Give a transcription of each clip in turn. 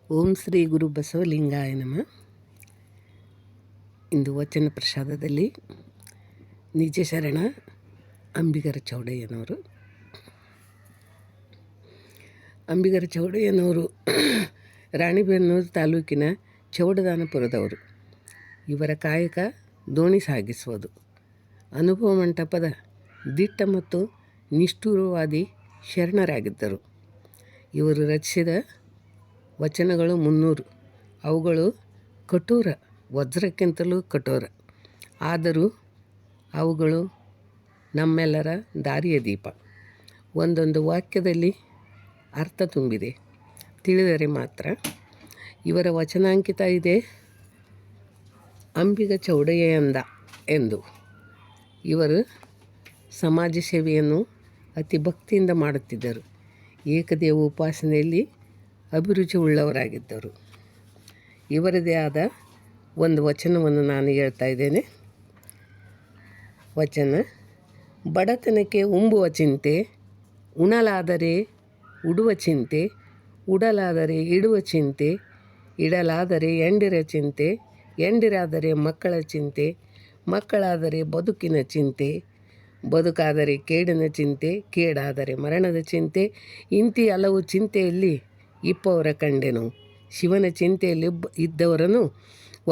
ಓಂ ಶ್ರೀ ಗುರು ಬಸವಲಿಂಗಾಯ ನಮಃ. ಇಂದು ವಚನ ಪ್ರಸಾದದಲ್ಲಿ ನಿಜ ಶರಣ ಅಂಬಿಗರ ಚೌಡಯ್ಯನವರು. ಅಂಬಿಗರ ಚೌಡಯ್ಯನವರು ರಾಣಿಬೆನ್ನೂರು ತಾಲೂಕಿನ ಚೌಡದಾನಪುರದವರು. ಇವರ ಕಾಯಕ ದೋಣಿ ಸಾಗಿಸುವುದು. ಅನುಭವ ಮಂಟಪದ ದಿಟ್ಟ ಮತ್ತು ನಿಷ್ಠುರವಾದಿ ಶರಣರಾಗಿದ್ದರು. ಇವರು ರಚಿಸಿದ ವಚನಗಳು 300. ಅವುಗಳು ಕಠೋರ, ವಜ್ರಕ್ಕಿಂತಲೂ ಕಠೋರ. ಆದರೂ ಅವುಗಳು ನಮ್ಮೆಲ್ಲರ ದಾರಿಯ ದೀಪ. ಒಂದೊಂದು ವಾಕ್ಯದಲ್ಲಿ ಅರ್ಥ ತುಂಬಿದೆ, ತಿಳಿದರೆ ಮಾತ್ರ. ಇವರ ವಚನಾಂಕಿತ ಇದೆ ಅಂಬಿಗ ಚೌಡಯ್ಯಂದ ಎಂದು. ಇವರು ಸಮಾಜ ಸೇವೆಯನ್ನು ಅತಿ ಭಕ್ತಿಯಿಂದ ಮಾಡುತ್ತಿದ್ದರು. ಏಕದೇವ ಉಪಾಸನೆಯಲ್ಲಿ ಅಭಿರುಚಿ ಉಳ್ಳವರಾಗಿದ್ದರು. ಇವರದೇ ಆದ ಒಂದು ವಚನವನ್ನು ನಾನು ಹೇಳ್ತಾ ಇದ್ದೇನೆ. ವಚನ: ಬಡತನಕ್ಕೆ ಉಂಬುವ ಚಿಂತೆ, ಉಣಲಾದರೆ ಉಡುವ ಚಿಂತೆ, ಉಡಲಾದರೆ ಇಡುವ ಚಿಂತೆ, ಇಡಲಾದರೆ ಎಂಡಿರ ಚಿಂತೆ, ಎಂಡಿರಾದರೆ ಮಕ್ಕಳ ಚಿಂತೆ, ಮಕ್ಕಳಾದರೆ ಬದುಕಿನ ಚಿಂತೆ, ಬದುಕಾದರೆ ಕೇಡಿನ ಚಿಂತೆ, ಕೇಡಾದರೆ ಮರಣದ ಚಿಂತೆ. ಇಂತಿ ಹಲವು ಚಿಂತೆಯಲ್ಲಿ ಇಪ್ಪವರ ಕಂಡೆನು, ಶಿವನ ಚಿಂತೆಯಲ್ಲಿ ಇದ್ದವರನ್ನು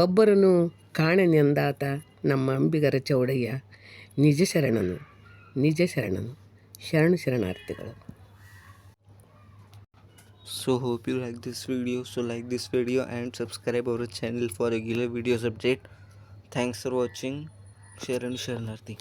ಒಬ್ಬರನ್ನು ಕಾಣೆನೆಂದಾತ ನಮ್ಮ ಅಂಬಿಗರ ಚೌಡಯ್ಯ. ನಿಜ ಶರಣನು, ನಿಜ ಶರಣನು. ಶರಣು ಶರಣಾರ್ಥಿಗಳು. So hope you like this video. So like this video and subscribe our channel for regular videos update. Thanks for watching. Sharan Sharanarthi.